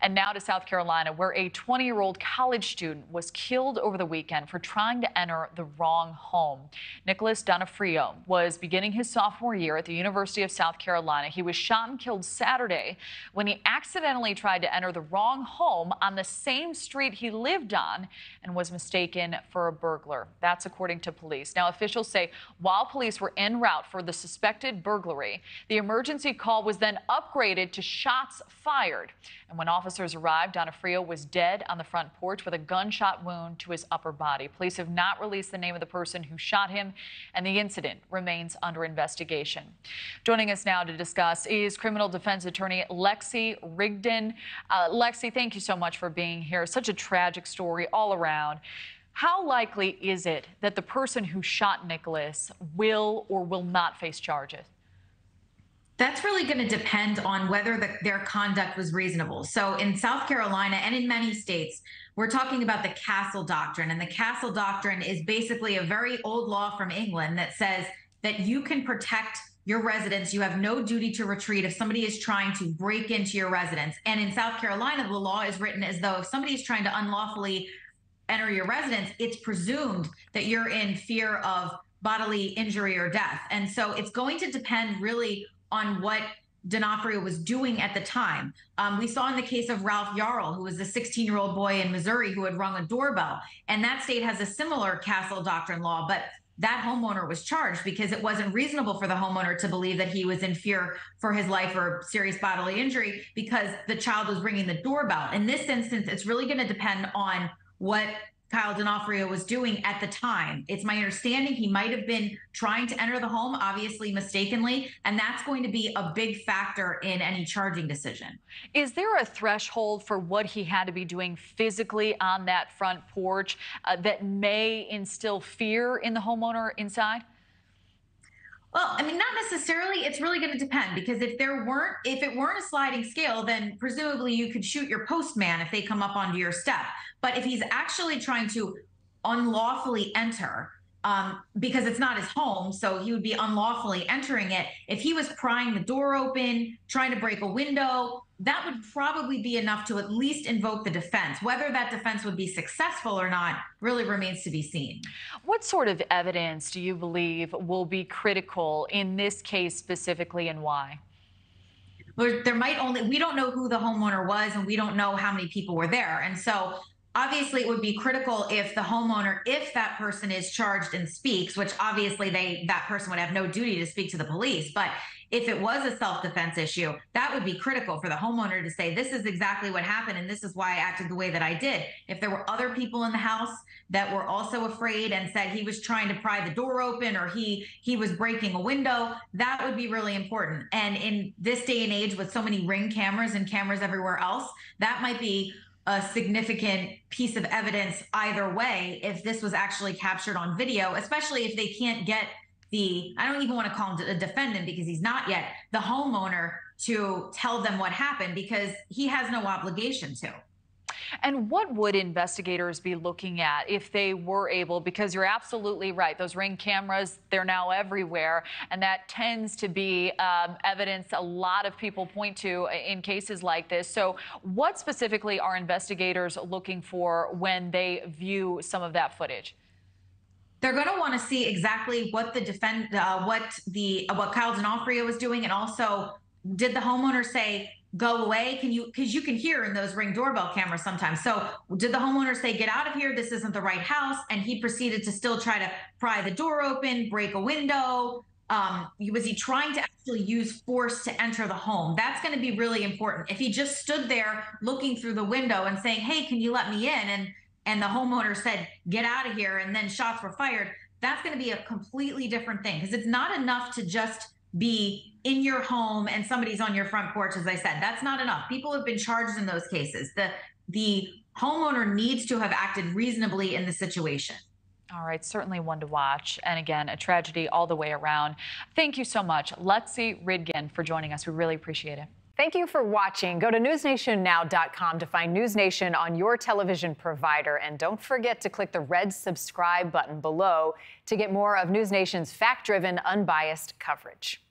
And now to South Carolina, where a 20-year-old college student was killed over the weekend for trying to enter the wrong home. Nicholas Donofrio was beginning his sophomore year at the University of South Carolina. He was shot and killed Saturday when he accidentally tried to enter the wrong home on the same street he lived on and was mistaken for a burglar. That's according to police. Now, officials say while police were en route for the suspected burglary, the emergency call was then upgraded to shots fired. And when officers arrived, Donofrio was dead on the front porch with a gunshot wound to his upper body. Police have not released the name of the person who shot him, and the incident remains under investigation. Joining us now to discuss is criminal defense attorney Lexie Rigden. Lexie, thank you so much for being here. Such a tragic story all around. How likely is it that the person who shot Nicholas will or will not face charges? That's really going to depend on whether their conduct was reasonable. So in South Carolina and in many states, we're talking about the Castle Doctrine. And the Castle Doctrine is basically a very old law from England that says that you can protect your residence. You have no duty to retreat if somebody is trying to break into your residence. And in South Carolina, the law is written as though if somebody is trying to unlawfully enter your residence, it's presumed that you're in fear of bodily injury or death. And so it's going to depend really on what Donofrio was doing at the time. We saw in the case of Ralph Yarl, who was a 16-year-old boy in Missouri who had rung a doorbell. And that state has a similar Castle Doctrine law, but that homeowner was charged because it wasn't reasonable for the homeowner to believe that he was in fear for his life or serious bodily injury because the child was ringing the doorbell. In this instance, it's really going to depend on what Kyle Donofrio was doing at the time. It's my understanding he might have been trying to enter the home, obviously mistakenly, and that's going to be a big factor in any charging decision. Is there a threshold for what he had to be doing physically on that front porch that may instill fear in the homeowner inside? Well, I mean, not necessarily. It's really going to depend because if it weren't a sliding scale, then presumably you could shoot your postman if they come up onto your step. But if he's actually trying to unlawfully enter, because it's not his home, so he would be unlawfully entering it. If he was prying the door open, trying to break a window, that would probably be enough to at least invoke the defense. Whether that defense would be successful or not really remains to be seen. What sort of evidence do you believe will be critical in this case specifically, and why? We don't know who the homeowner was, and we don't know how many people were there. And so obviously it would be critical if the homeowner, if that person is charged and speaks, which obviously that person would have no duty to speak to the police. But if it was a self-defense issue, that would be critical for the homeowner to say, this is exactly what happened, and this is why I acted the way that I did. If there were other people in the house that were also afraid and said he was trying to pry the door open or he was breaking a window, that would be really important. And in this day and age with so many Ring cameras and cameras everywhere else, that might be a significant piece of evidence either way if this was actually captured on video, especially if they can't get I don't even want to call him a defendant because he's not yet, the homeowner to tell them what happened because he has no obligation to. And what would investigators be looking at if they were able, because you're absolutely right, those Ring cameras, they're now everywhere, and that tends to be evidence a lot of people point to in cases like this. So what specifically are investigators looking for when they view some of that footage? They're going to want to see exactly what what Kyle Donofrio was doing, and also did the homeowner say go away? Because you can hear in those Ring doorbell cameras sometimes. So did the homeowner say get out of here? This isn't the right house, and he proceeded to still try to pry the door open, break a window? Was he trying to actually use force to enter the home? That's going to be really important. If he just stood there looking through the window and saying, hey, can you let me in? And the homeowner said, get out of here, and then shots were fired, that's going to be a completely different thing because it's not enough to just be in your home and somebody's on your front porch, as I said. That's not enough. People have been charged in those cases. The homeowner needs to have acted reasonably in the situation. All right, certainly one to watch. And again, a tragedy all the way around. Thank you so much, Lexie Rigden, for joining us. We really appreciate it. Thank you for watching. Go to newsnationnow.com to find NewsNation on your television provider. And don't forget to click the red subscribe button below to get more of NewsNation's fact-driven, unbiased coverage.